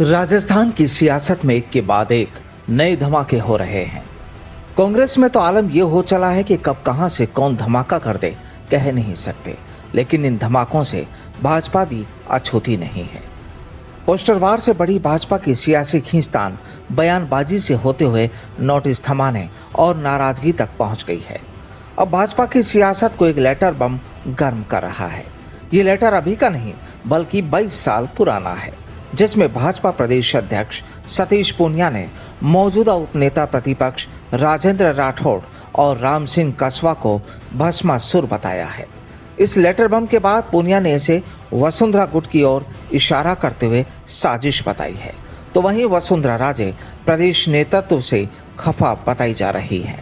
राजस्थान की सियासत में एक के बाद एक नए धमाके हो रहे हैं। कांग्रेस में तो आलम यह हो चला है कि कब कहां से कौन धमाका कर दे कह नहीं सकते, लेकिन इन धमाकों से भाजपा भी अछूती नहीं है। पोस्टरवार से बड़ी भाजपा की सियासी खींचतान बयानबाजी से होते हुए नोटिस थमाने और नाराजगी तक पहुंच गई है। अब भाजपा की सियासत को एक लेटर बम गर्म कर रहा है। ये लेटर अभी का नहीं बल्कि 22 साल पुराना है, जिसमें भाजपा प्रदेश अध्यक्ष सतीश पूनिया ने मौजूदा उपनेता प्रतिपक्ष राजेंद्र राठौड़ और राम सिंह कसवा को भस्मासुर बताया है। इस लेटर बम के बाद पूनिया ने इसे वसुंधरा गुट की ओर इशारा करते हुए साजिश बताई है, तो वहीं वसुंधरा राजे प्रदेश नेतृत्व से खफा बताई जा रही है।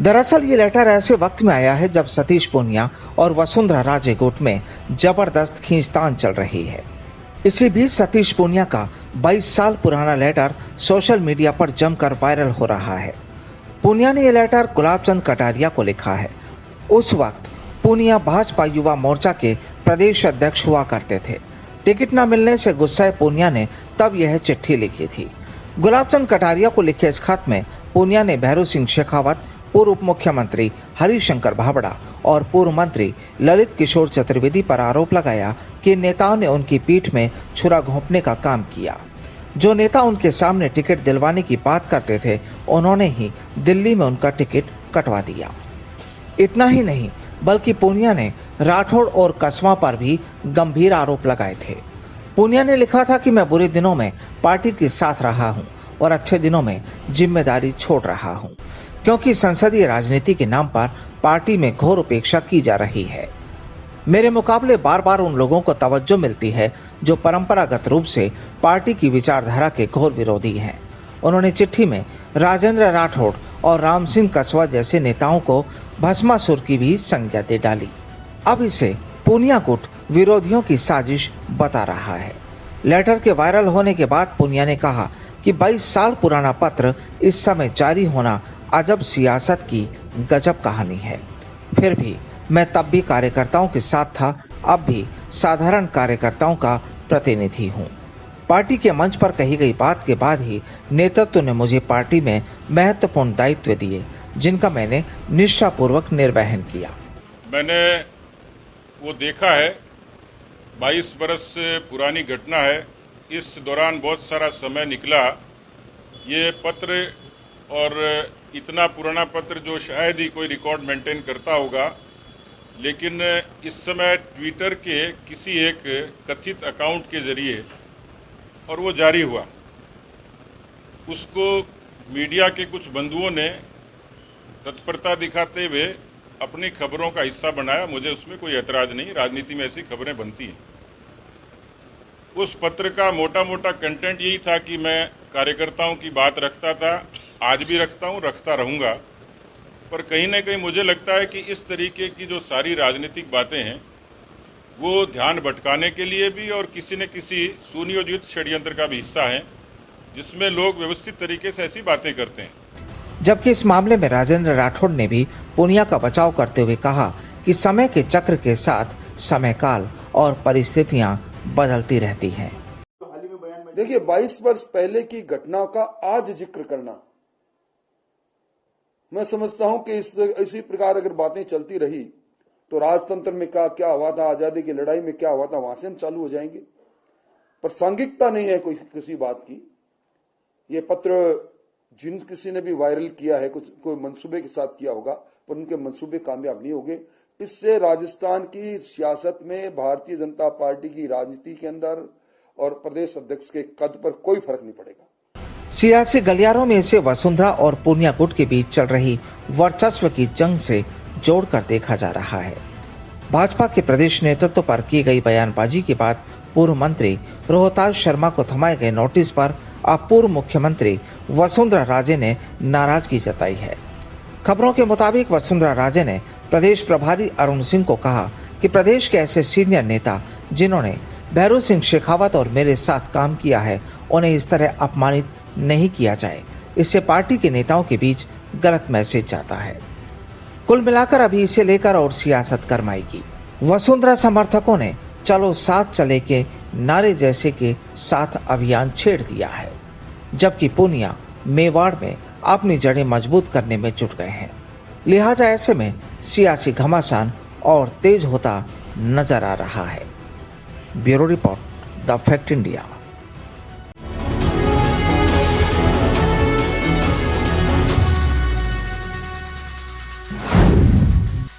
दरअसल ये लेटर ऐसे वक्त में आया है जब सतीश पूनिया और वसुंधरा राजे गुट में जबरदस्त खींचतान चल रही है। इसी बीच सतीश पूनिया का 22 साल पुराना लेटर सोशल मीडिया पर जमकर वायरल हो रहा है। पूनिया ने यह लेटर गुलाबचंद कटारिया को लिखा है। उस वक्त पूनिया भाजपा युवा मोर्चा के प्रदेश अध्यक्ष हुआ करते थे। टिकट न मिलने से गुस्साए पूनिया ने तब यह चिट्ठी लिखी थी। गुलाबचंद कटारिया को लिखे इस खत में पूनिया ने भैरू सिंह शेखावत, पूर्व उप मुख्यमंत्री हरिशंकर भाबड़ा और पूर्व मंत्री ललित किशोर चतुर्वेदी पर आरोप लगाया कि नेताओं ने उनकी पीठ में छुरा घोंपने का काम किया। जो नेता उनके सामने टिकट दिलवाने की बात करते थे, उन्होंने ही दिल्ली में उनका टिकट कटवा दिया। इतना ही नहीं बल्कि पूनिया ने राठौड़ और कसवा पर भी गंभीर आरोप लगाए थे। पूनिया ने लिखा था कि मैं बुरे दिनों में पार्टी के साथ रहा हूं और अच्छे दिनों में जिम्मेदारी छोड़ रहा हूं, क्योंकि संसदीय राजनीति के नाम पर पार्टी में घोर उपेक्षा की जा रही है। मेरे मुकाबले बार बार उन लोगों को तवज्जो मिलती है जो परंपरागत रूप से पार्टी की विचारधारा के घोर विरोधी हैं। उन्होंने चिट्ठी में राजेंद्र राठौड़ और राम सिंह कसवा जैसे नेताओं को भस्मासुर की भी संज्ञा दे डाली। अब इसे पूनिया गुट विरोधियों की साजिश बता रहा है। लेटर के वायरल होने के बाद पूनिया ने कहा कि 22 साल पुराना पत्र इस समय जारी होना अजब सियासत की गजब कहानी है। फिर भी मैं तब भी कार्यकर्ताओं के साथ था, अब भी साधारण कार्यकर्ताओं का प्रतिनिधि हूं। पार्टी के मंच पर कही गई बात के बाद ही नेतृत्व ने मुझे पार्टी में महत्वपूर्ण दायित्व दिए, जिनका मैंने निष्ठापूर्वक निर्वहन किया। मैंने वो देखा है, 22 बरस पुरानी घटना है। इस दौरान बहुत सारा समय निकला। ये पत्र और इतना पुराना पत्र जो शायद ही कोई रिकॉर्ड मेंटेन करता होगा, लेकिन इस समय ट्विटर के किसी एक कथित अकाउंट के जरिए और वो जारी हुआ, उसको मीडिया के कुछ बंधुओं ने तत्परता दिखाते हुए अपनी खबरों का हिस्सा बनाया। मुझे उसमें कोई ऐतराज नहीं, राजनीति में ऐसी खबरें बनती हैं। उस पत्र का मोटा मोटा कंटेंट यही था कि मैं कार्यकर्ताओं की बात रखता था, आज भी रखता हूं, रखता रहूंगा, पर कहीं ना कहीं मुझे लगता है कि इस तरीके की जो सारी राजनीतिक बातें हैं वो ध्यान भटकाने के लिए भी और किसी न किसी सुनियोजित षड्यंत्र का भी हिस्सा है, जिसमें लोग व्यवस्थित तरीके से ऐसी बातें करते हैं। जबकि इस मामले में राजेंद्र राठौड़ ने भी पूनिया का बचाव करते हुए कहा कि समय के चक्र के साथ समय काल और परिस्थितियां बदलती रहती हैं। देखिए, 22 वर्ष पहले की घटना का आज जिक्र करना, मैं समझता हूं कि इसी प्रकार अगर बातें चलती रही तो राजतंत्र में क्या हुआ था, आजादी की लड़ाई में क्या हुआ था, वहां से हम चालू हो जाएंगे। प्रासंगिकता नहीं है कोई किसी बात की। ये पत्र जिन किसी ने भी वायरल किया है, कुछ कोई मंसूबे के साथ किया होगा, पर उनके मंसूबे कामयाब नहीं होंगे। इससे राजस्थान की सियासत में भारतीय जनता पार्टी की राजनीति के अंदर और प्रदेश अध्यक्ष के कद पर कोई फर्क नहीं पड़ेगा। सियासी गलियारों में इसे वसुंधरा और पूनिया गुट के बीच चल रही वर्चस्व की जंग से जोड़कर देखा जा रहा है। भाजपा के प्रदेश नेतृत्व पर की गई बयानबाजी के बाद पूर्व मंत्री रोहतास शर्मा को थमाए गए नोटिस पर अब पूर्व मुख्यमंत्री वसुंधरा राजे ने नाराजगी जताई है। खबरों के मुताबिक वसुंधरा राजे ने प्रदेश प्रभारी अरुण सिंह को कहा कि प्रदेश के ऐसे सीनियर नेता जिन्होंने भैरू सिंह शेखावत और मेरे साथ काम किया है, उन्हें इस तरह अपमानित नहीं किया जाए। इससे पार्टी के नेताओं के बीच गलत मैसेज जाता है। कुल मिलाकर अभी इसे लेकर और सियासत गरमाएगी। वसुंधरा समर्थकों ने चलो साथ चले के नारे जैसे के साथ अभियान छेड़ दिया है, जबकि पूनिया मेवाड़ में अपनी जड़ें मजबूत करने में जुट गए हैं। लिहाजा ऐसे में सियासी घमासान और तेज होता नजर आ रहा है। Bureau report, the fact India.